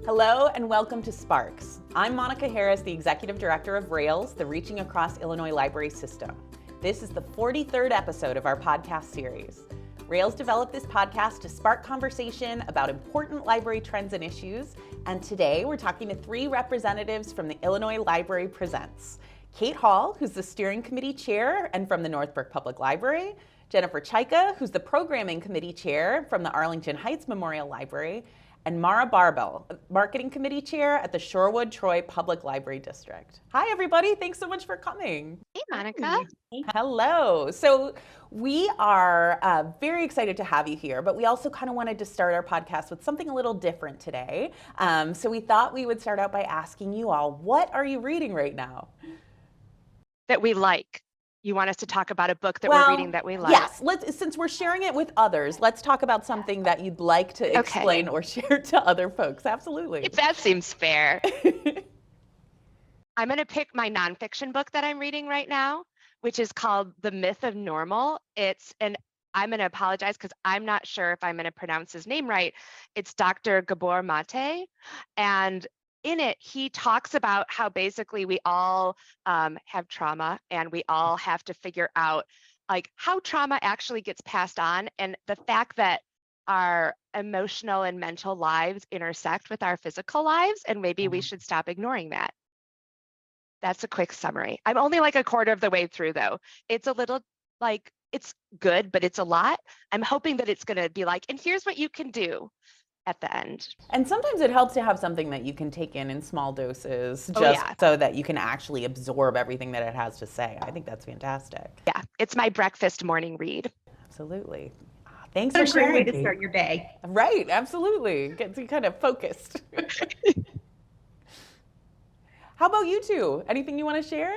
Hello and welcome to Sparks. I'm Monica Harris, the Executive Director of RAILS, the Reaching Across Illinois Library System. This is the 43rd episode of our podcast series. RAILS developed this podcast to spark conversation about important library trends and issues, and today we're talking to three representatives from the Illinois Library Presents. Kate Hall, who's the Steering Committee Chair and from the Northbrook Public Library, Jennifer Czajka, who's the Programming Committee Chair from the Arlington Heights Memorial Library, and Mara Barbel, Marketing Committee Chair at the Shorewood-Troy Public Library District. Hi, everybody. Thanks so much for coming. Hey, Monica. Hello. So we are very excited to have you here, but we also kind of wanted to start our podcast with something a little different today. So we thought we would start out by asking you all, what are you reading right now? That we like. You want us to talk about a book that we're reading that we like? Yes, since we're sharing it with others, let's talk about something that you'd like to explain or share to other folks. Absolutely. If that seems fair. I'm going to pick my nonfiction book that I'm reading right now, which is called The Myth of Normal. I'm going to apologize because I'm not sure if I'm going to pronounce his name right. It's Dr. Gabor Mate. And in it, he talks about how basically we all have trauma and we all have to figure out like how trauma actually gets passed on, and the fact that our emotional and mental lives intersect with our physical lives, and maybe we should stop ignoring that. That's a quick summary. I'm only like a quarter of the way through though. It's a little like, it's good, but it's a lot. I'm hoping that it's going to be like, and here's what you can do at the end. And sometimes it helps to have something that you can take in small doses so that you can actually absorb everything that it has to say. I think that's fantastic. Yeah, it's my breakfast morning read. Absolutely. Thanks for sharing. It's a great way to start your day. Right, absolutely. Gets you kind of focused. How about you two? Anything you want to share?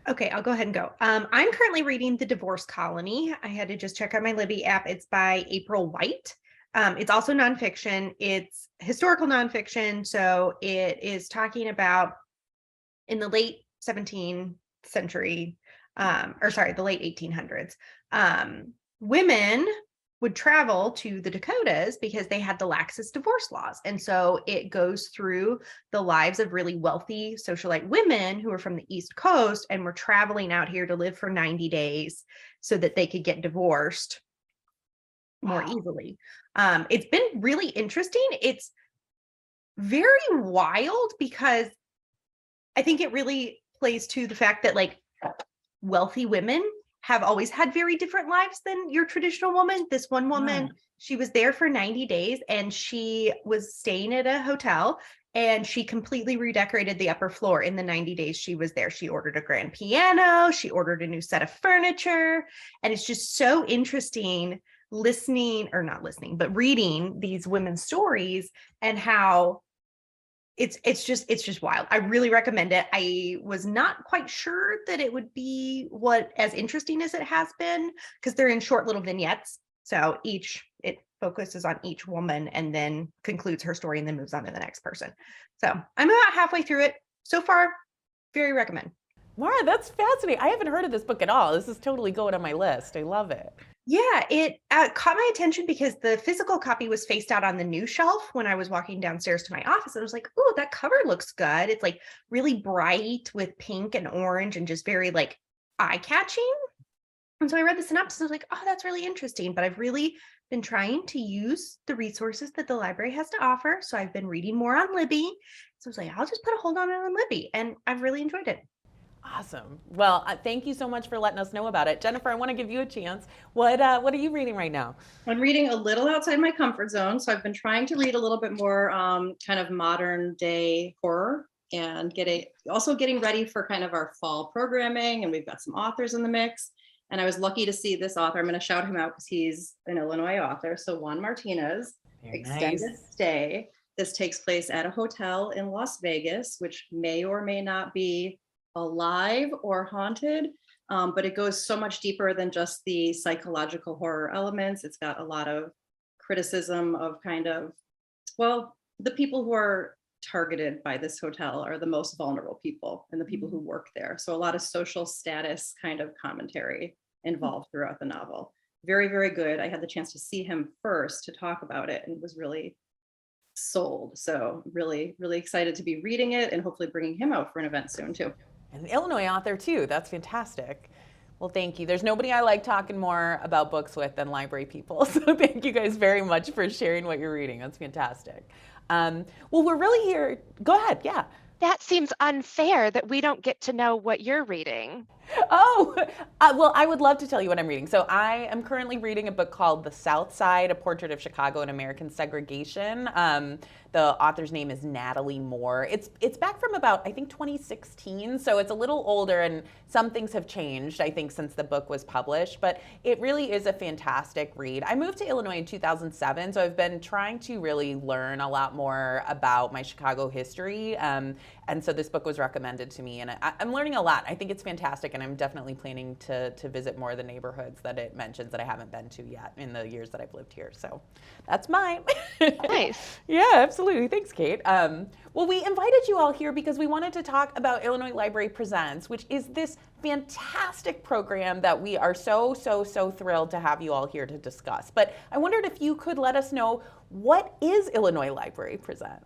Okay, I'll go ahead and go. I'm currently reading The Divorce Colony. I had to just check out my Libby app. It's by April White. It's also nonfiction. It's historical nonfiction. So it is talking about in the late 17th century, the late 1800s, women would travel to the Dakotas because they had the laxest divorce laws. And so it goes through the lives of really wealthy socialite women who are from the East Coast and were traveling out here to live for 90 days so that they could get divorced more easily. It's been really interesting. It's very wild because I think it really plays to the fact that like wealthy women have always had very different lives than your traditional woman. This one woman, she was there for 90 days and she was staying at a hotel and she completely redecorated the upper floor in the 90 days she was there. She ordered a grand piano, she ordered a new set of furniture, and it's just so interesting reading these women's stories and how it's just wild. I really recommend it. I was not quite sure that it would be as interesting as it has been because they're in short little vignettes. So it focuses on each woman and then concludes her story and then moves on to the next person. So I'm about halfway through it. So far, very recommend. Mara, that's fascinating. I haven't heard of this book at all. This is totally going on my list. I love it. Yeah, it caught my attention because the physical copy was faced out on the new shelf when I was walking downstairs to my office. I was like, oh, that cover looks good. It's like really bright with pink and orange and just very like eye-catching. And so I read the synopsis. I was like, oh, that's really interesting. But I've really been trying to use the resources that the library has to offer. So I've been reading more on Libby. So I was like, I'll just put a hold on it on Libby. And I've really enjoyed it. Awesome. Well, thank you so much for letting us know about it. Jennifer, I want to give you a chance. What are you reading right now? I'm reading a little outside my comfort zone. So I've been trying to read a little bit more kind of modern day horror and getting ready for kind of our fall programming. And we've got some authors in the mix. And I was lucky to see this author. I'm going to shout him out because he's an Illinois author. So Juan Martinez, Extended Stay. This takes place at a hotel in Las Vegas, which may or may not be alive or haunted, but it goes so much deeper than just the psychological horror elements. It's got a lot of criticism of kind of, the people who are targeted by this hotel are the most vulnerable people and the people who work there. So a lot of social status kind of commentary involved throughout the novel. Very, very good. I had the chance to see him first to talk about it and was really sold. So really, really excited to be reading it and hopefully bringing him out for an event soon too. An Illinois author too. That's fantastic. Well, thank you. There's nobody I like talking more about books with than library people. So thank you guys very much for sharing what you're reading. That's fantastic. Well, we're really here. Go ahead. Yeah. That seems unfair that we don't get to know what you're reading. Oh, well, I would love to tell you what I'm reading. So I am currently reading a book called The South Side, A Portrait of Chicago and American Segregation. The author's name is Natalie Moore. It's back from about, I think, 2016. So it's a little older and some things have changed, I think, since the book was published. But it really is a fantastic read. I moved to Illinois in 2007, so I've been trying to really learn a lot more about my Chicago history. And so this book was recommended to me, and I'm learning a lot. I think it's fantastic, and I'm definitely planning to visit more of the neighborhoods that it mentions that I haven't been to yet in the years that I've lived here. So that's mine. Nice. Yeah, absolutely. Thanks, Kate. Well, we invited you all here because we wanted to talk about Illinois Library Presents, which is this fantastic program that we are so thrilled to have you all here to discuss. But I wondered if you could let us know, what is Illinois Library Present?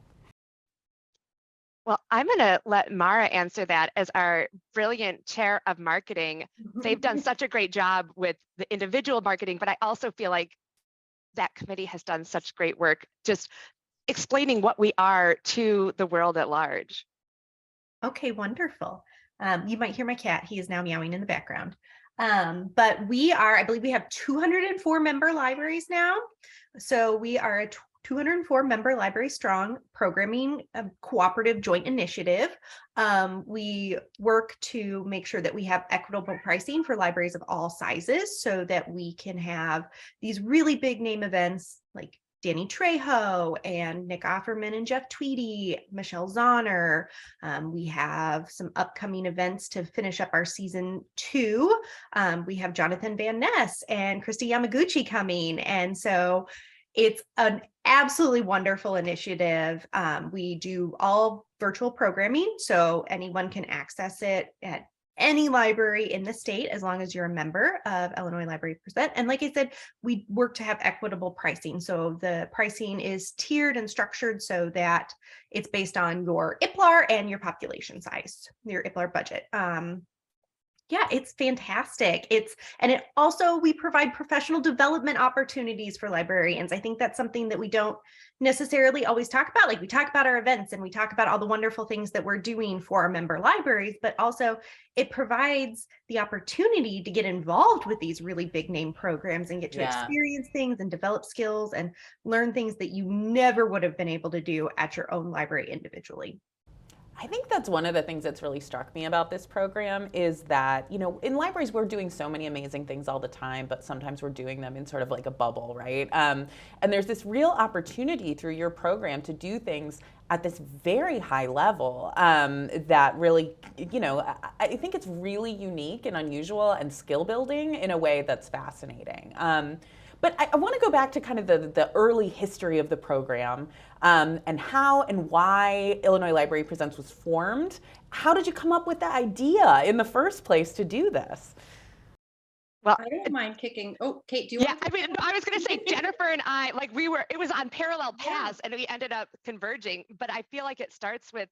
Well, I'm going to let Mara answer that as our brilliant chair of marketing. They've done such a great job with the individual marketing, but I also feel like that committee has done such great work just explaining what we are to the world at large. Okay, wonderful. You might hear my cat. He is now meowing in the background. But we are, I believe we have 204 member libraries now. So we are a 204 member library strong programming cooperative joint initiative. We work to make sure that we have equitable pricing for libraries of all sizes so that we can have these really big name events like Danny Trejo and Nick Offerman and Jeff Tweedy, Michelle Zahner. We have some upcoming events to finish up our season 2. We have Jonathan Van Ness and Christy Yamaguchi coming. And so it's an absolutely wonderful initiative. We do all virtual programming, so anyone can access it at any library in the state as long as you're a member of Illinois Library Present. And like I said, we work to have equitable pricing. So the pricing is tiered and structured so that it's based on your IPLAR and your population size, your IPLAR budget. Yeah, it's fantastic. We provide professional development opportunities for librarians. I think that's something that we don't necessarily always talk about. Like, we talk about our events and we talk about all the wonderful things that we're doing for our member libraries, but also it provides the opportunity to get involved with these really big name programs and get to experience things and develop skills and learn things that you never would have been able to do at your own library individually. I think that's one of the things that's really struck me about this program is that, you know, in libraries, we're doing so many amazing things all the time, but sometimes we're doing them in sort of like a bubble, right? And there's this real opportunity through your program to do things at this very high level that really, you know, I think it's really unique and unusual and skill building in a way that's fascinating. But I want to go back to kind of the early history of the program and how and why Illinois Library Presents was formed. How did you come up with the idea in the first place to do this? Well, I don't mind kicking. Oh, Kate, do you want to? I mean, I was going to say Jennifer and I, like, it was on parallel paths and we ended up converging, but I feel like it starts with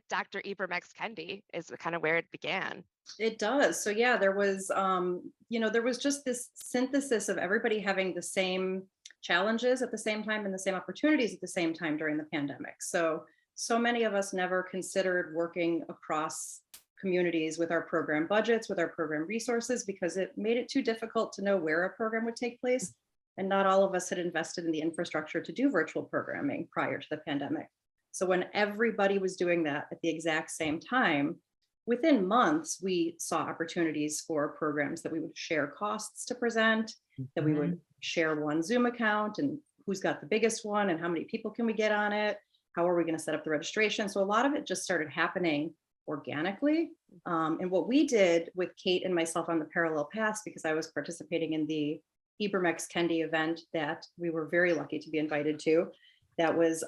Dr. Ibram X. Kendi is kind of where it began. It does. So yeah, there was, there was just this synthesis of everybody having the same challenges at the same time and the same opportunities at the same time during the pandemic. So many of us never considered working across communities with our program budgets, with our program resources, because it made it too difficult to know where a program would take place. And not all of us had invested in the infrastructure to do virtual programming prior to the pandemic. So when everybody was doing that at the exact same time, within months, we saw opportunities for programs that we would share costs to present, that we would share one Zoom account and who's got the biggest one and how many people can we get on it? How are we going to set up the registration? So a lot of it just started happening organically. And what we did with Kate and myself on the parallel paths, because I was participating in the Ibram X. Kendi event that we were very lucky to be invited to, that was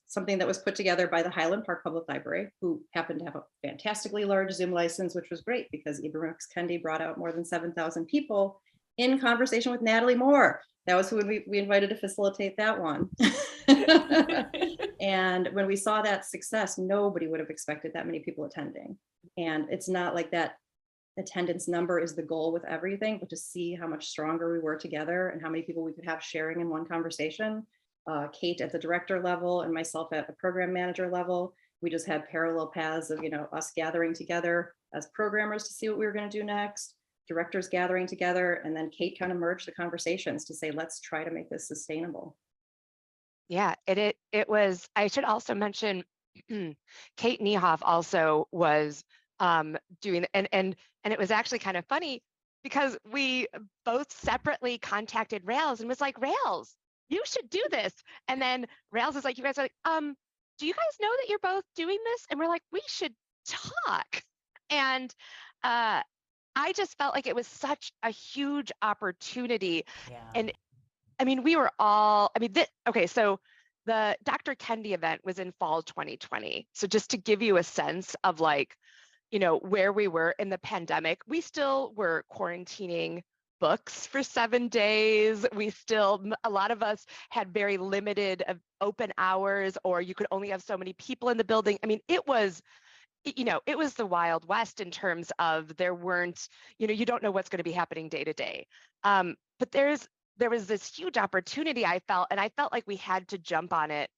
something that was put together by the Highland Park Public Library, who happened to have a fantastically large Zoom license, which was great because Ibram X. Kendi brought out more than 7,000 people in conversation with Natalie Moore. That was who we invited to facilitate that one. And when we saw that success, nobody would have expected that many people attending. And it's not like that attendance number is the goal with everything, but to see how much stronger we were together and how many people we could have sharing in one conversation. Kate at the director level and myself at the program manager level, we just had parallel paths of, us gathering together as programmers to see what we were going to do next, directors gathering together, and then Kate kind of merged the conversations to say, let's try to make this sustainable. Yeah, it was, I should also mention, Kate Niehoff also was doing, and it was actually kind of funny because we both separately contacted Rails and was like, Rails, you should do this. And then Rails is like, you guys are like, do you guys know that you're both doing this? And we're like, we should talk. And I just felt like it was such a huge opportunity. Yeah. And I mean, we were all, okay, so the Dr. Kendi event was in fall 2020. So just to give you a sense of like, where we were in the pandemic, we still were quarantining books for 7 days. A lot of us had very limited open hours, or you could only have so many people in the building. I mean, it was the Wild West in terms of there weren't, you don't know what's going to be happening day to day. But there was this huge opportunity I felt, and I felt like we had to jump on it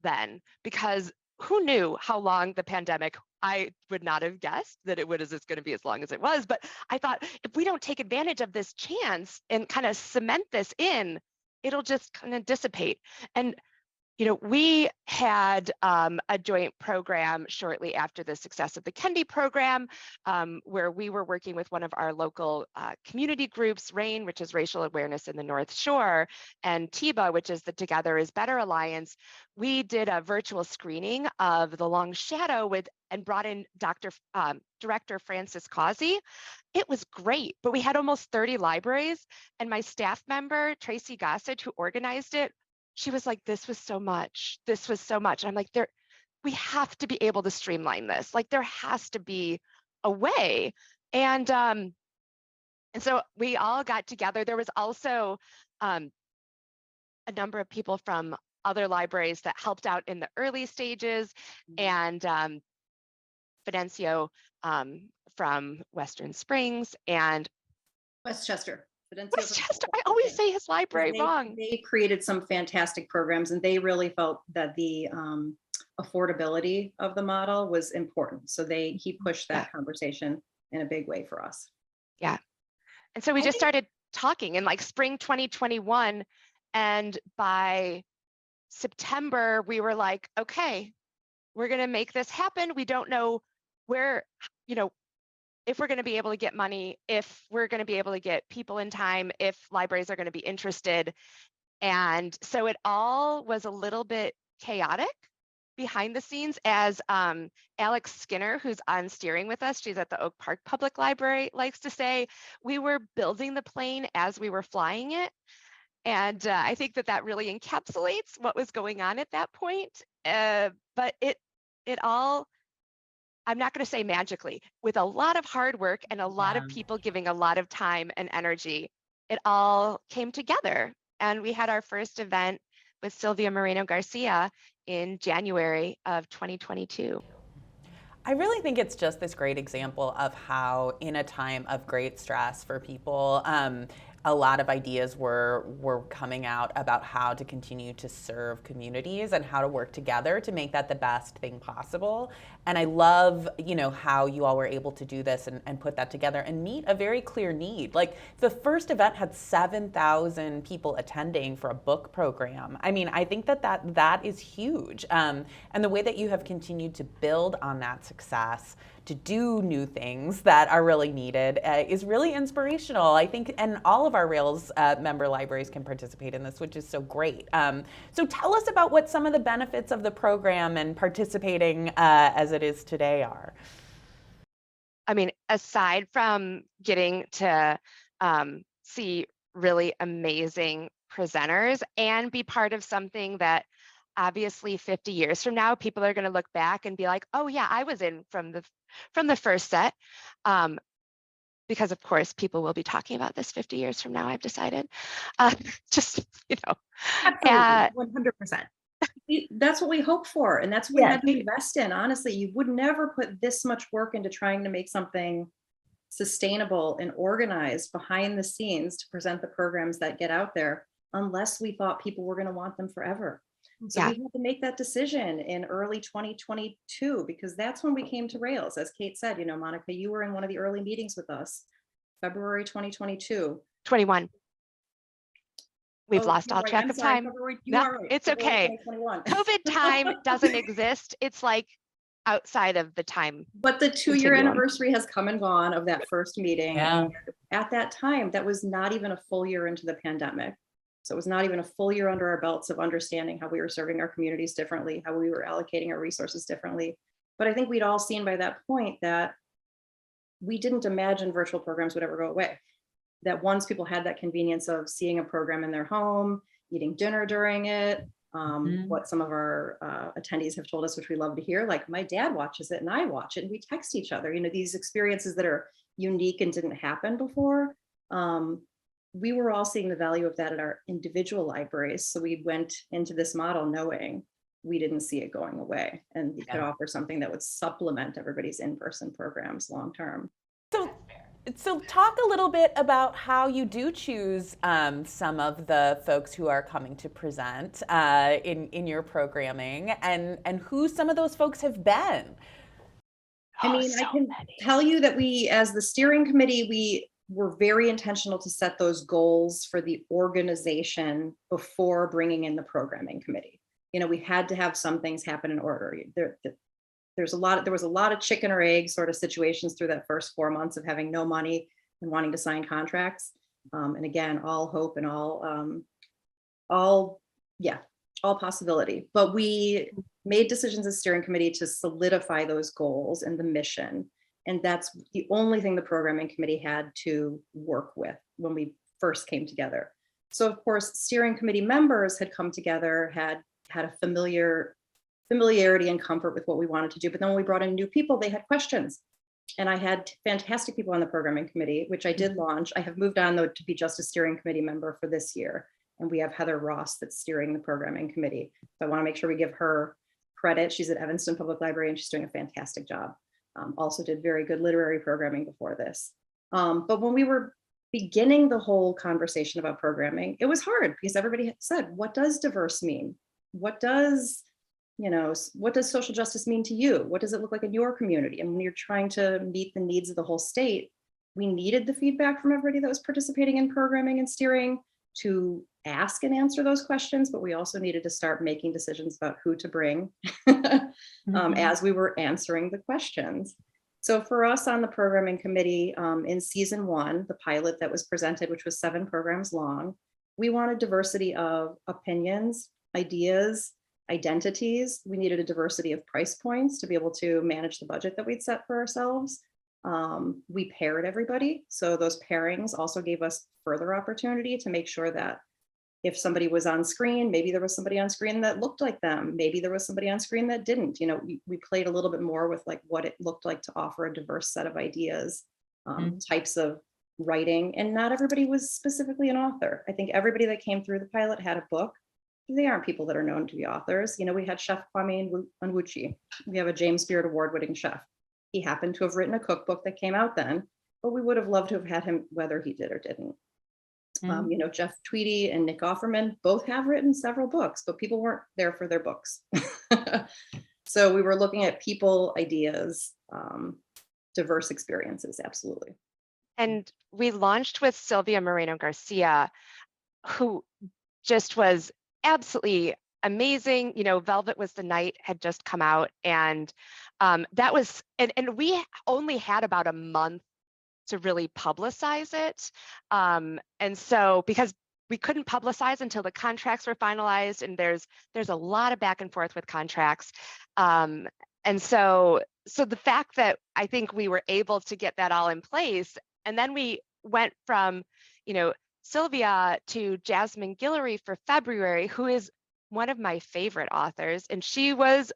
then, because who knew how long the pandemic, I would not have guessed that it was going to be as long as it was. But I thought if we don't take advantage of this chance and kind of cement this in, it'll just kind of dissipate. And we had a joint program shortly after the success of the Kendi program, where we were working with one of our local community groups, RAIN, which is Racial Awareness in the North Shore, and TIBA, which is the Together is Better Alliance. We did a virtual screening of The Long Shadow and brought in Director Francis Causey. It was great, but we had almost 30 libraries, and my staff member, Tracy Gossett, who organized it, she was like, this was so much. This was so much. And I'm like, we have to be able to streamline this. Like, there has to be a way. And so we all got together. There was also a number of people from other libraries that helped out in the early stages, and Fidencio from Western Springs and Westchester. Westchester. I always say his library wrong. They created some fantastic programs, and they really felt that the affordability of the model was important. So he pushed that conversation in a big way for us. Yeah. And so we just started talking in like spring 2021. And by September, we were like, okay, we're going to make this happen. We don't know where, if we're going to be able to get money, if we're going to be able to get people in time, if libraries are going to be interested. And so it all was a little bit chaotic behind the scenes, as Alex Skinner, who's on steering with us, she's at the Oak Park Public Library, likes to say, we were building the plane as we were flying it. And I think that really encapsulates what was going on at that point. But it all, I'm not going to say magically, with a lot of hard work and a lot of people giving a lot of time and energy, it all came together. And we had our first event with Sylvia Moreno Garcia in January of 2022. I really think it's just this great example of how, in a time of great stress for people, a lot of ideas were coming out about how to continue to serve communities and how to work together to make that the best thing possible. And I love, how you all were able to do this and put that together and meet a very clear need. Like, the first event had 7,000 people attending for a book program. I mean, I think that is huge. And the way that you have continued to build on that success to do new things that are really needed is really inspirational, I think, and all of our Rails member libraries can participate in this, which is so great. So tell us about what some of the benefits of the program and participating as it is today are. I mean, aside from getting to see really amazing presenters and be part of something that obviously 50 years from now, people are going to look back and be like, oh yeah, I was in from the first set. Because of course, people will be talking about this 50 years from now, I've decided. Just, Absolutely, 100%. That's what we hope for. And that's what we Yeah. had to invest in. Honestly, you would never put this much work into trying to make something sustainable and organized behind the scenes to present the programs that get out there unless we thought people were going to want them forever. So Yeah. we had to make that decision in early 2022 because that's when we came to Rails. As Kate said, you know, Monica, you were in one of the early meetings with us, February 2022. 21. We've Oh, lost you're all right. track I'm of sorry, time. February, you No, are right. it's February okay. 2021. COVID time doesn't exist. It's like outside of the time. But the 2-year continuum. anniversary has come and gone of that first meeting. Yeah. And at that time, that was not even a full year into the pandemic. So it was not even a full year under our belts of understanding how we were serving our communities differently, how we were allocating our resources differently. But I think we'd all seen by that point that we didn't imagine virtual programs would ever go away. That once people had that convenience of seeing a program in their home, eating dinner during it, what some of our attendees have told us, which we love to hear, like my dad watches it and I watch it and we text each other, you know, these experiences that are unique and didn't happen before. We were all seeing the value of that at our individual libraries. So we went into this model knowing we didn't see it going away and we could offer something that would supplement everybody's in-person programs long-term. So talk a little bit about how you do choose some of the folks who are coming to present in your programming and who some of those folks have been. I mean, I can tell you that we, as the steering committee, we were very intentional to set those goals for the organization before bringing in the programming committee. You know, we had to have some things happen in order. There was a lot of chicken or egg sort of situations through that first 4 months of having no money and wanting to sign contracts. And again, all hope and all possibility. But we made decisions as steering committee to solidify those goals and the mission. And that's the only thing the programming committee had to work with when we first came together. So of course, steering committee members had come together, had a familiarity and comfort with what we wanted to do. But then when we brought in new people, they had questions. And I had fantastic people on the programming committee, which I did launch. I have moved on though to be just a steering committee member for this year. And we have Heather Ross that's steering the programming committee. So I want to make sure we give her credit. She's at Evanston Public Library and she's doing a fantastic job. Also did very good literary programming before this. But when we were beginning the whole conversation about programming, it was hard because everybody had said, what does diverse mean? What does social justice mean to you? What does it look like in your community? And when you're trying to meet the needs of the whole state, we needed the feedback from everybody that was participating in programming and steering to ask and answer those questions, but we also needed to start making decisions about who to bring as we were answering the questions. So for us on the programming committee, in season 1, the pilot that was presented, which was 7 programs long, we wanted diversity of opinions, ideas, identities. We needed a diversity of price points to be able to manage the budget that we'd set for ourselves. We paired everybody. So those pairings also gave us further opportunity to make sure that if somebody was on screen, maybe there was somebody on screen that looked like them. Maybe there was somebody on screen that didn't. You know, we played a little bit more with like what it looked like to offer a diverse set of ideas, types of writing. And not everybody was specifically an author. I think everybody that came through the pilot had a book. They aren't people that are known to be authors. You know, we had Chef Kwame Onwuchi. We have a James Beard Award-winning chef. He happened to have written a cookbook that came out then, but we would have loved to have had him whether he did or didn't. You know, Jeff Tweedy and Nick Offerman both have written several books, but people weren't there for their books. So we were looking at people, ideas, diverse experiences, absolutely. And we launched with Sylvia Moreno Garcia, who just was absolutely amazing. You know, Velvet Was the Night had just come out, and that was, and we only had about a month to really publicize it. And so, because we couldn't publicize until the contracts were finalized, and there's a lot of back and forth with contracts. And so the fact that I think we were able to get that all in place, and then we went from, you know, Sylvia to Jasmine Guillory for February, who is one of my favorite authors, and she was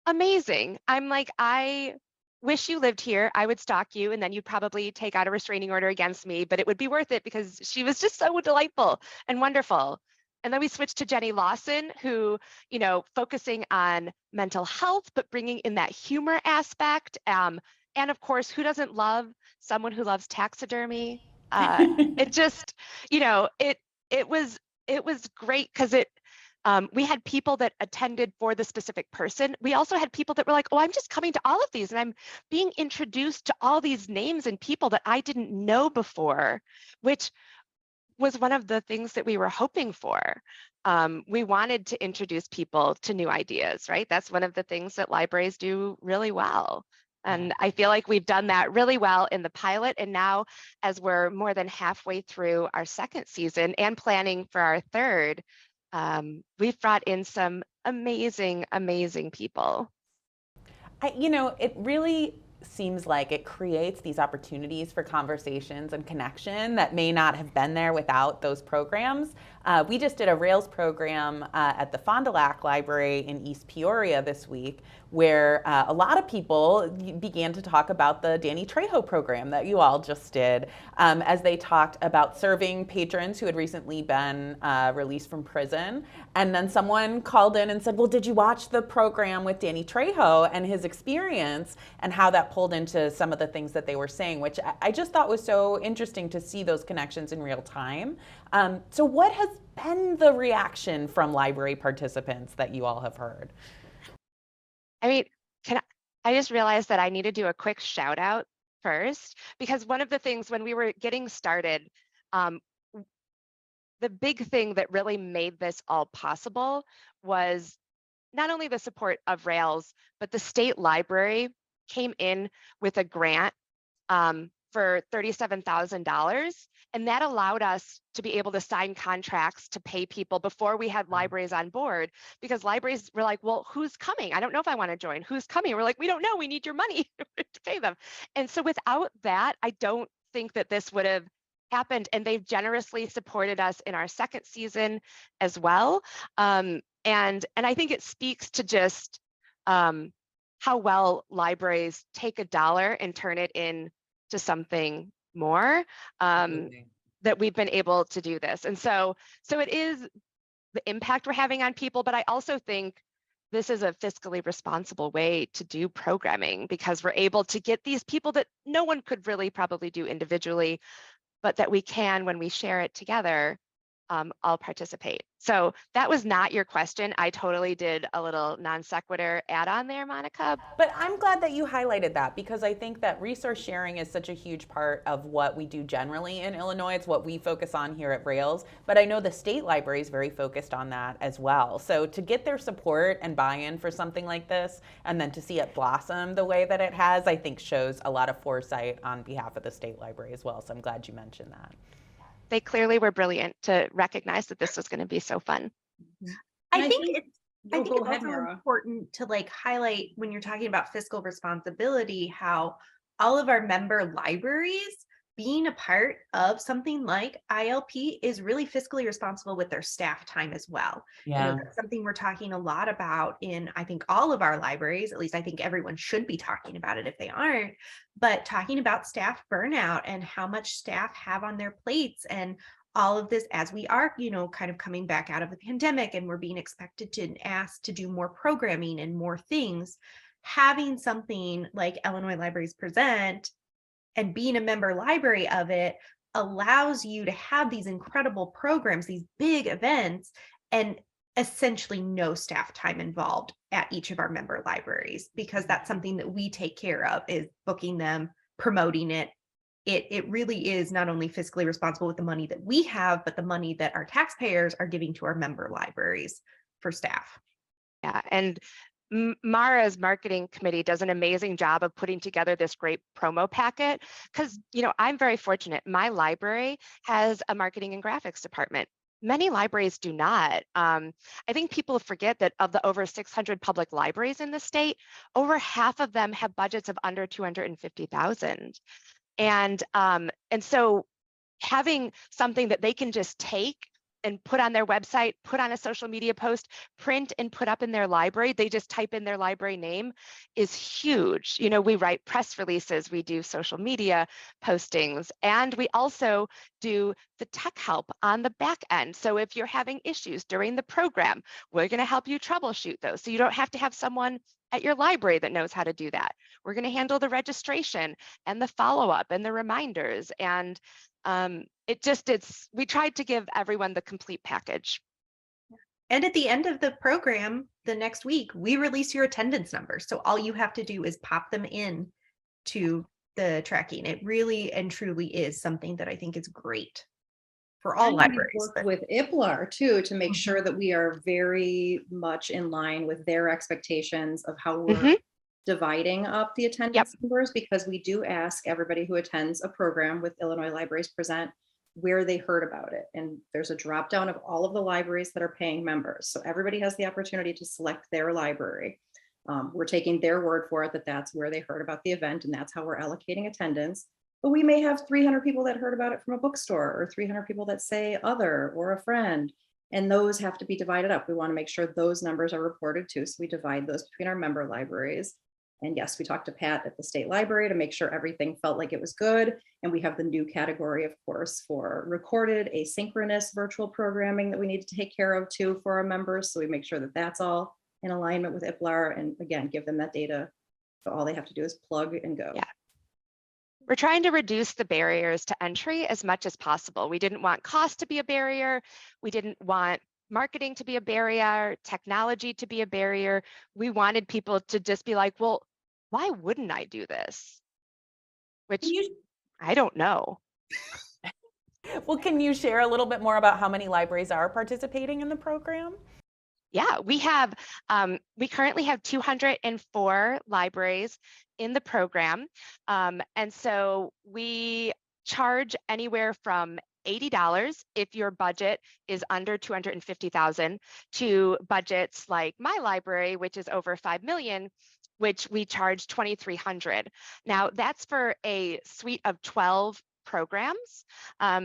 amazing. I'm like, I wish you lived here. I would stalk you, and then you'd probably take out a restraining order against me, but it would be worth it because she was just so delightful and wonderful. And then we switched to Jenny Lawson, who, focusing on mental health, but bringing in that humor aspect. And of course, who doesn't love someone who loves taxidermy? It just, it was great because we had people that attended for the specific person. We also had people that were like, oh, I'm just coming to all of these and I'm being introduced to all these names and people that I didn't know before, which was one of the things that we were hoping for. We wanted to introduce people to new ideas, right? That's one of the things that libraries do really well. And I feel like we've done that really well in the pilot. And now, as we're more than halfway through our second season and planning for our third, we've brought in some amazing, amazing people. It really seems like it creates these opportunities for conversations and connection that may not have been there without those programs. We just did a Rails program at the Fond du Lac Library in East Peoria this week, where a lot of people began to talk about the Danny Trejo program that you all just did, as they talked about serving patrons who had recently been released from prison. And then someone called in and said, well, did you watch the program with Danny Trejo and his experience and how that pulled into some of the things that they were saying, which I just thought was so interesting to see those connections in real time. So what has been the reaction from library participants that you all have heard? I mean, I just realized that I need to do a quick shout out first, because one of the things when we were getting started, the big thing that really made this all possible was not only the support of Rails, but the state library came in with a grant for $37,000. And that allowed us to be able to sign contracts to pay people before we had libraries on board, because libraries were like, well, who's coming? I don't know if I want to join. Who's coming? We're like, we don't know. We need your money to pay them. And so without that, I don't think that this would have happened. And they've generously supported us in our second season as well. And I think it speaks to just how well libraries take a dollar and turn it into something more, that we've been able to do this. And so it is the impact we're having on people, but I also think this is a fiscally responsible way to do programming, because we're able to get these people that no one could really probably do individually, but that we can, when we share it together, all participate. So that was not your question. I totally did a little non sequitur add on there, Monica. But I'm glad that you highlighted that, because I think that resource sharing is such a huge part of what we do generally in Illinois. It's what we focus on here at Rails, but I know the state library is very focused on that as well. So to get their support and buy-in for something like this, and then to see it blossom the way that it has, I think shows a lot of foresight on behalf of the state library as well. So I'm glad you mentioned that. They clearly were brilliant to recognize that this was going to be so fun. I think it's go ahead, also Mara. important to highlight, when you're talking about fiscal responsibility, how all of our member libraries being a part of something like ILP is really fiscally responsible with their staff time as well. Yeah. That's something we're talking a lot about in, I think, all of our libraries. At least I think everyone should be talking about it if they aren't, but talking about staff burnout and how much staff have on their plates, and all of this as we are, kind of coming back out of the pandemic and we're being expected to and asked to do more programming and more things. Having something like Illinois Libraries Present and being a member library of it allows you to have these incredible programs, these big events, and essentially no staff time involved at each of our member libraries, because that's something that we take care of, is booking them, promoting it. It really is not only fiscally responsible with the money that we have, but the money that our taxpayers are giving to our member libraries for staff. Yeah, and Mara's marketing committee does an amazing job of putting together this great promo packet, because I'm very fortunate. My library has a marketing and graphics department. Many libraries do not. I think people forget that of the over 600 public libraries in the state, over half of them have budgets of under $250,000. And so having something that they can just take and put on their website, put on a social media post, print and put up in their library. They just type in their library name is huge. You know, we write press releases, we do social media postings, and we also do the tech help on the back end. So if you're having issues during the program, we're going to help you troubleshoot those. So you don't have to have someone at your library that knows how to do that. We're going to handle the registration and the follow-up and the reminders. And we tried to give everyone the complete package. And at the end of the program, the next week, we release your attendance numbers. So all you have to do is pop them in to the tracking. It really and truly is something that I think is great for all libraries. We work with IPLAR too, to make sure that we are very much in line with their expectations of how we're dividing up the attendance numbers, because we do ask everybody who attends a program with Illinois Libraries Present where they heard about it. And there's a drop down of all of the libraries that are paying members. So everybody has the opportunity to select their library. We're taking their word for it that that's where they heard about the event, and that's how we're allocating attendance. But we may have 300 people that heard about it from a bookstore, or 300 people that say other or a friend, and those have to be divided up. We want to make sure those numbers are reported too. So we divide those between our member libraries. And yes, we talked to Pat at the state library to make sure everything felt like it was good. And we have the new category, of course, for recorded asynchronous virtual programming that we need to take care of too for our members. So we make sure that that's all in alignment with IPLAR, and again, give them that data. So all they have to do is plug and go. Yeah. We're trying to reduce the barriers to entry as much as possible. We didn't want cost to be a barrier. We didn't want marketing to be a barrier, technology to be a barrier. We wanted people to just be like, well, why wouldn't I do this? Which I don't know. Well, can you share a little bit more about how many libraries are participating in the program? Yeah, we currently have 204 libraries in the program. And so we charge anywhere from $80 if your budget is under $250,000 to budgets like my library, which is over $5 million, which we charge $2,300. Now that's for a suite of 12 programs.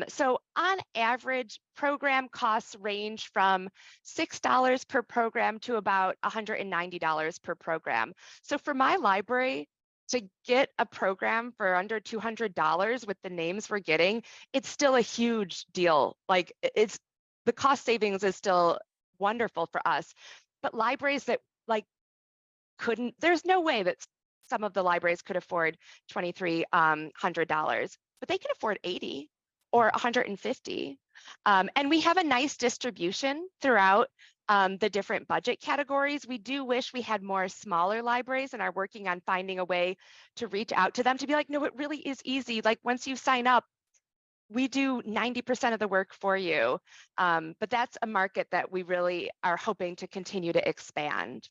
So on average, program costs range from $6 per program to about $190 per program. So for my library, to get a program for under $200 with the names we're getting, it's still a huge deal. Like the cost savings is still wonderful for us. But libraries that there's no way that some of the libraries could afford $2,300, but they can afford $80 or $150. And we have a nice distribution throughout the different budget categories. We do wish we had more smaller libraries and are working on finding a way to reach out to them to be like, no, it really is easy. Like once you sign up, we do 90% of the work for you. But that's a market that we really are hoping to continue to expand.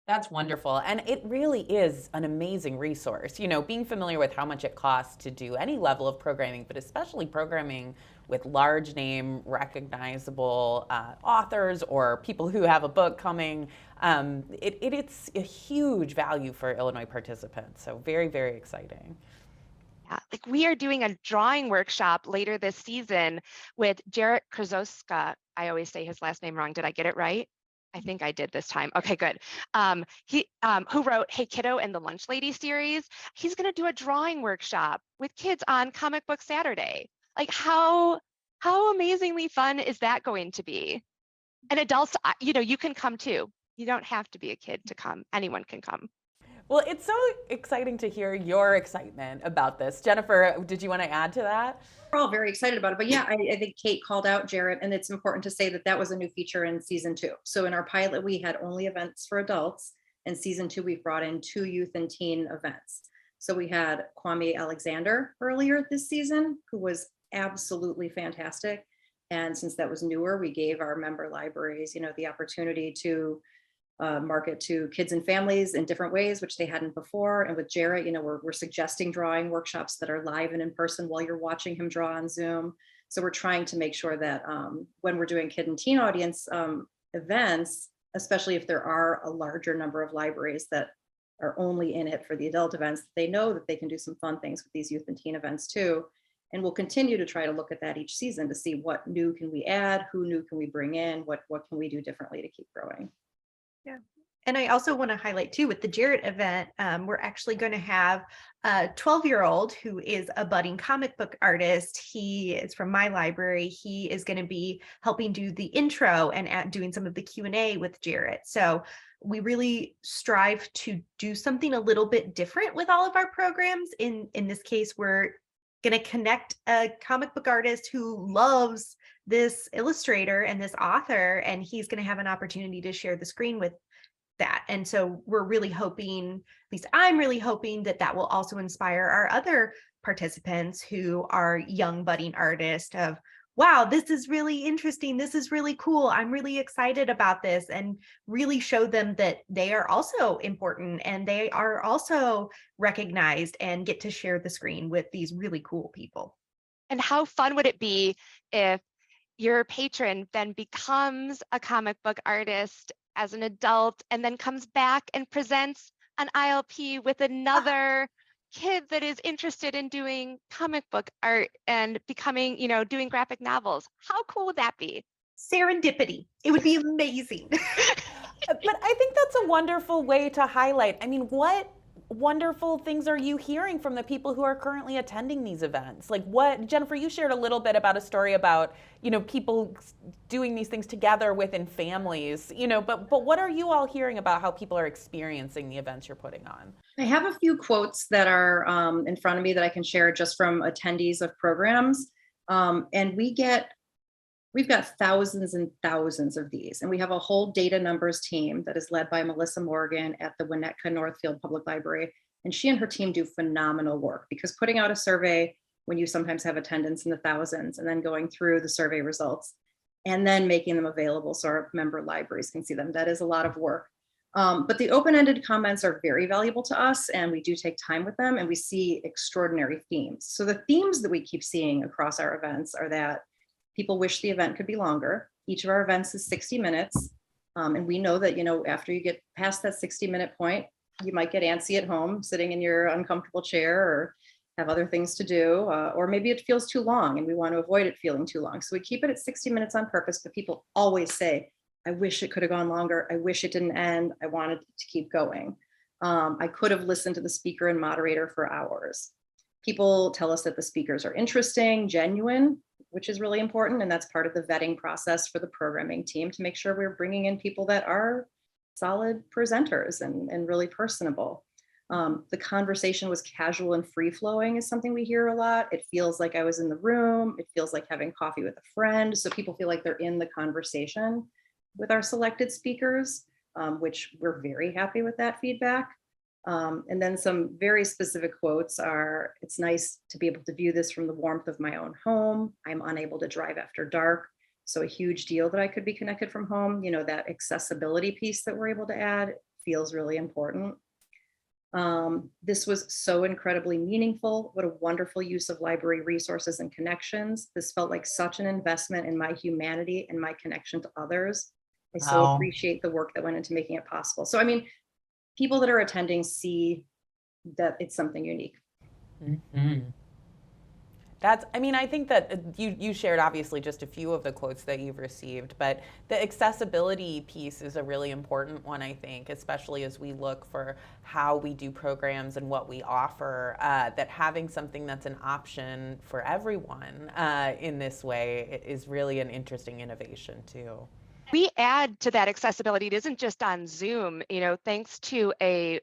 That's wonderful. And it really is an amazing resource. You know, being familiar with how much it costs to do any level of programming, but especially programming with large name, recognizable authors or people who have a book coming, it's a huge value for Illinois participants. So very, very exciting. Yeah, like we are doing a drawing workshop later this season with Jarrett Krzoska. I always say his last name wrong. Did I get it right? I think I did this time. Okay, good. He who wrote Hey Kiddo and the Lunch Lady series. He's going to do a drawing workshop with kids on Comic Book Saturday. Like how amazingly fun is that going to be? And adults, you can come too. You don't have to be a kid to come. Anyone can come. Well, it's so exciting to hear your excitement about this. Jennifer, did you want to add to that? We're all very excited about it. But yeah, I think Kate called out Jarrett, and it's important to say that that was a new feature in season 2. So in our pilot, we had only events for adults. In season 2, we've brought in 2 youth and teen events. So we had Kwame Alexander earlier this season, who was absolutely fantastic. And since that was newer, we gave our member libraries, the opportunity to market to kids and families in different ways, which they hadn't before. And with Jarrett, we're suggesting drawing workshops that are live and in person while you're watching him draw on Zoom. So we're trying to make sure that when we're doing kid and teen audience events, especially if there are a larger number of libraries that are only in it for the adult events, they know that they can do some fun things with these youth and teen events too. And we'll continue to try to look at that each season to see what new can we add, who new can we bring in, what can we do differently to keep growing. Yeah. And I also want to highlight too, with the Jarrett event, we're actually going to have a 12-year-old who is a budding comic book artist. He is from my library. He is going to be helping do the intro and doing some of the Q&A with Jarrett. So we really strive to do something a little bit different with all of our programs. In this case, we're going to connect a comic book artist who loves this illustrator and this author, and he's going to have an opportunity to share the screen with that. And so we're really hoping, at least I'm really hoping, that that will also inspire our other participants who are young budding artists of, wow, this is really interesting. This is really cool. I'm really excited about this, and really show them that they are also important and they are also recognized and get to share the screen with these really cool people. And how fun would it be if your patron then becomes a comic book artist as an adult and then comes back and presents an ILP with another kid that is interested in doing comic book art and becoming, doing graphic novels? How cool would that be? Serendipity. It would be amazing. But I think that's a wonderful way to highlight. I mean, what wonderful things are you hearing from the people who are currently attending these events? Like what, Jennifer, you shared a little bit about a story about, people doing these things together within families, but what are you all hearing about how people are experiencing the events you're putting on? I have a few quotes that are in front of me that I can share just from attendees of programs. And we've got thousands and thousands of these, and we have a whole data numbers team that is led by Melissa Morgan at the Winnetka Northfield Public Library. And she and her team do phenomenal work, because putting out a survey when you sometimes have attendance in the thousands, and then going through the survey results and then making them available so our member libraries can see them, that is a lot of work. But the open-ended comments are very valuable to us, and we do take time with them, and we see extraordinary themes. So the themes that we keep seeing across our events are that people wish the event could be longer. Each of our events is 60 minutes. And we know that, after you get past that 60-minute point, you might get antsy at home, sitting in your uncomfortable chair, or have other things to do, or maybe it feels too long and we want to avoid it feeling too long. So we keep it at 60 minutes on purpose, but people always say, I wish it could have gone longer. I wish it didn't end. I wanted it to keep going. I could have listened to the speaker and moderator for hours. People tell us that the speakers are interesting, genuine, which is really important. And that's part of the vetting process for the programming team, to make sure we're bringing in people that are solid presenters and really personable. The conversation was casual and free flowing is something we hear a lot. It feels like I was in the room. It feels like having coffee with a friend. So people feel like they're in the conversation with our selected speakers, which we're very happy with that feedback. And then some very specific quotes are, it's nice to be able to view this from the warmth of my own home. I'm unable to drive after dark. So a huge deal that I could be connected from home. That accessibility piece that we're able to add feels really important. This was so incredibly meaningful. What a wonderful use of library resources and connections. This felt like such an investment in my humanity and my connection to others. I so appreciate the work that went into making it possible. So, people that are attending see that it's something unique. Mm-hmm. I think that you shared obviously just a few of the quotes that you've received, but the accessibility piece is a really important one, I think, especially as we look for how we do programs and what we offer, that having something that's an option for everyone in this way is really an interesting innovation too. We add to that accessibility. It isn't just on Zoom, thanks to a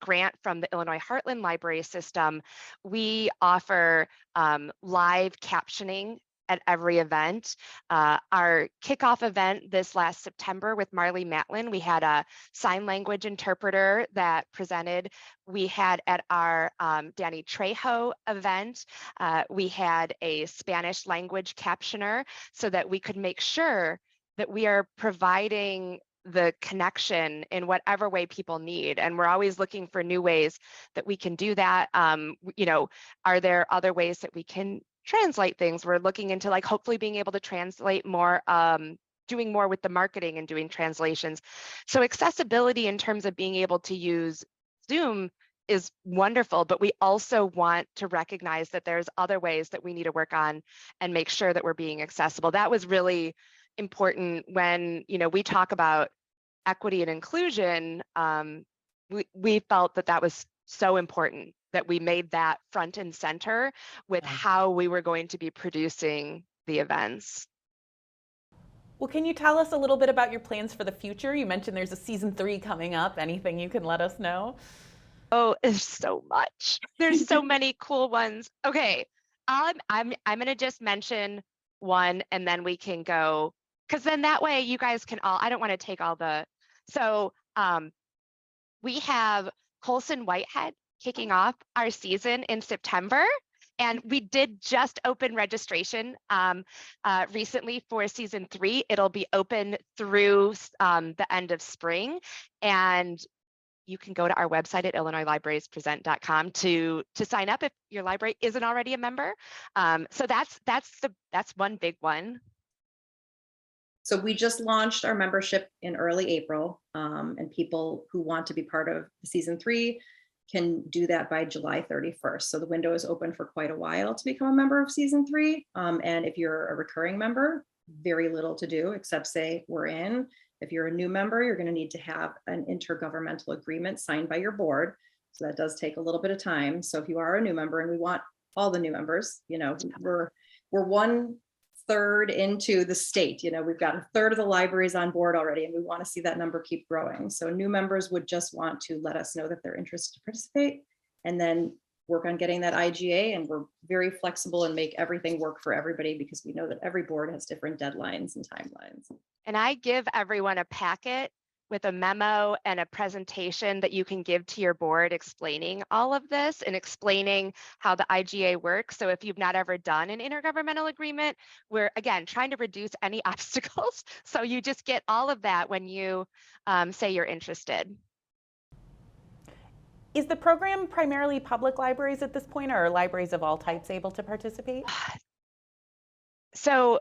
grant from the Illinois Heartland Library System, we offer live captioning at every event. Our kickoff event this last September with Marley Matlin, we had a sign language interpreter that presented. We had at our Danny Trejo event, we had a Spanish language captioner so that we could make sure that we are providing the connection in whatever way people need. And we're always looking for new ways that we can do that. Are there other ways that we can translate things? We're looking into hopefully being able to translate more, doing more with the marketing and doing translations. So accessibility in terms of being able to use Zoom is wonderful, but we also want to recognize that there's other ways that we need to work on and make sure that we're being accessible. That was really important when, we talk about equity and inclusion. We felt that that was so important that we made that front and center with how we were going to be producing the events. Well, can you tell us a little bit about your plans for the future? You mentioned there's a season 3 coming up. Anything you can let us know? Oh, there's so much. There's so many cool ones. Okay, I'm gonna just mention one, and then we can go, because then that way you guys can all. I don't want to take all the. So we have Colson Whitehead kicking off our season in September. And we did just open registration recently for season 3. It'll be open through the end of spring. And you can go to our website at illinoislibrariespresent.com to sign up if your library isn't already a member. So that's one big one. So we just launched our membership in early April, and people who want to be part of season 3 can do that by July 31st. So the window is open for quite a while to become a member of season 3. And if you're a recurring member, very little to do except say we're in. If you're a new member, you're going to need to have an intergovernmental agreement signed by your board. So that does take a little bit of time. So if you are a new member, and we want all the new members, we're 1/3 into the state, we've got 1/3 of the libraries on board already, and we want to see that number keep growing. So new members would just want to let us know that they're interested to participate, and then work on getting that IGA. And we're very flexible and make everything work for everybody, because we know that every board has different deadlines and timelines. And I give everyone a packet with a memo and a presentation that you can give to your board explaining all of this and explaining how the IGA works. So if you've not ever done an intergovernmental agreement, we're again trying to reduce any obstacles. So you just get all of that when you say you're interested. Is the program primarily public libraries at this point, or are libraries of all types able to participate? So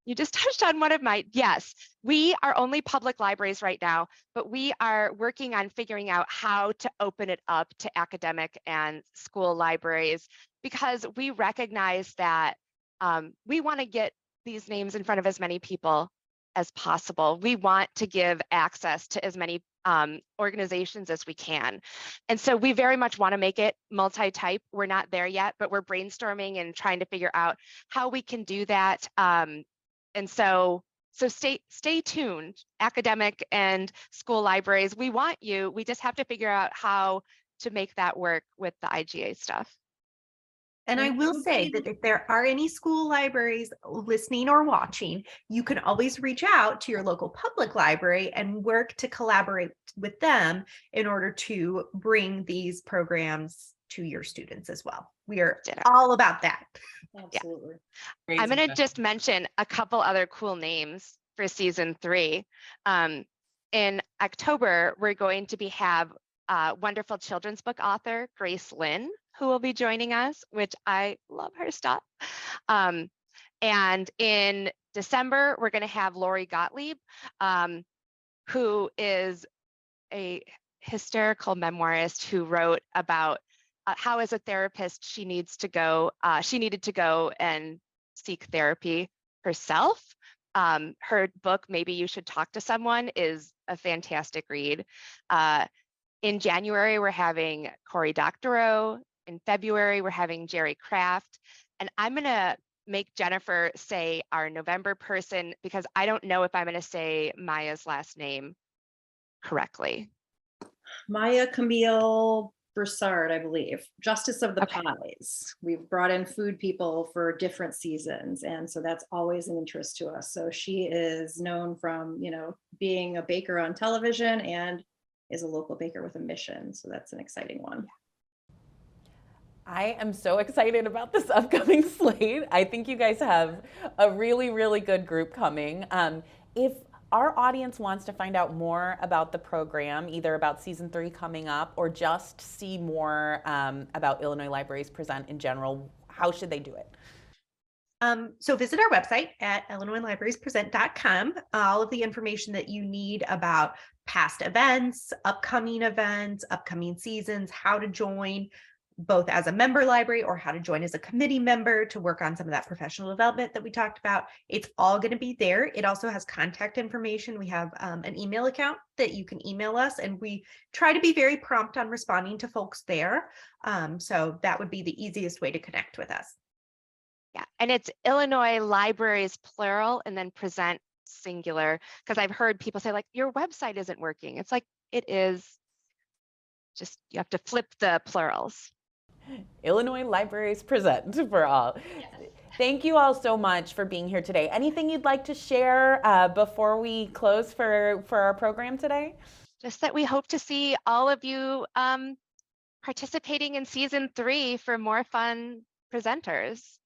you just touched on one of my, yes, we are only public libraries right now, but we are working on figuring out how to open it up to academic and school libraries, because we recognize that we want to get these names in front of as many people as possible. We want to give access to as many organizations as we can. And so we very much want to make it multi-type. We're not there yet, but we're brainstorming and trying to figure out how we can do that. And so stay tuned, academic and school libraries. We want you. We just have to figure out how to make that work with the IGA stuff. And I will say that if there are any school libraries listening or watching, you can always reach out to your local public library and work to collaborate with them in order to bring these programs to your students as well. We are all about that. Absolutely. Yeah. I'm going to just mention a couple other cool names for season 3. In October, we're going to have wonderful children's book author Grace Lynn, who will be joining us, which I love her stuff. And in December, we're going to have Lori Gottlieb, who is a hysterical memoirist who wrote about how, as a therapist, she needed to go and seek therapy herself. Her book, Maybe You Should Talk to Someone, is a fantastic read. In January, we're having Cory Doctorow. In February, we're having Jerry Kraft. And I'm going to make Jennifer say our November person, because I don't know if I'm going to say Maya's last name correctly. Maya Camille Broussard, I believe, Justice of the Pies. We've brought in food people for different seasons, and so that's always an interest to us. So she is known from, being a baker on television and is a local baker with a mission. So that's an exciting one. I am so excited about this upcoming slate. I think you guys have a really, really good group coming. If our audience wants to find out more about the program, either about season 3 coming up or just see more about Illinois Libraries Present in general, how should they do it? So visit our website at illinoislibrariespresent.com. All of the information that you need about past events, upcoming seasons, how to join both as a member library or how to join as a committee member to work on some of that professional development that we talked about. It's all going to be there. It also has contact information. We have an email account that you can email us, and we try to be very prompt on responding to folks there. So that would be the easiest way to connect with us. Yeah, and it's Illinois Libraries plural and then present singular, because I've heard people say like, your website isn't working. It's like, it is, just you have to flip the plurals. Illinois Libraries present for all. Yes. Thank you all so much for being here today. Anything you'd like to share before we close for our program today? Just that we hope to see all of you participating in season 3 for more fun presenters.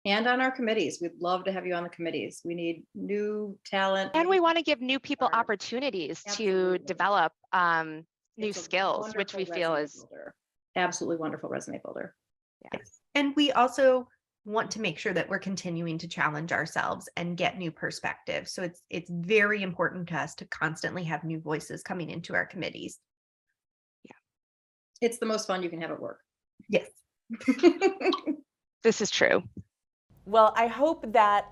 And on our committees. We'd love to have you on the committees. We need new talent. And we want to give new people opportunities Absolutely. to develop new skills, which we feel is absolutely wonderful resume builder. Yes. And we also want to make sure that we're continuing to challenge ourselves and get new perspectives. So it's very important to us to constantly have new voices coming into our committees. Yeah. It's the most fun you can have at work. Yes. This is true. Well, I hope that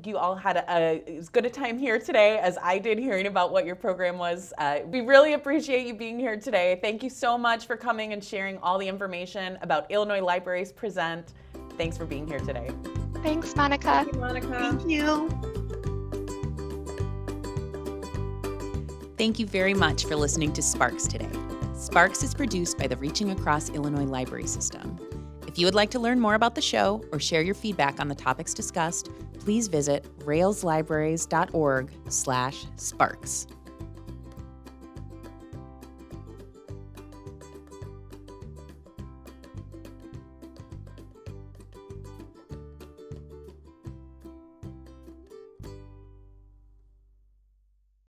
you all had as good a time here today as I did hearing about what your program was. We really appreciate you being here today. Thank you so much for coming and sharing all the information about Illinois Libraries Present. Thanks for being here today. Thanks, Monica. Thank you, Monica. Thank you. Thank you very much for listening to Sparks today. Sparks is produced by the Reaching Across Illinois Library System. If you would like to learn more about the show or share your feedback on the topics discussed, please visit railslibraries.org/sparks.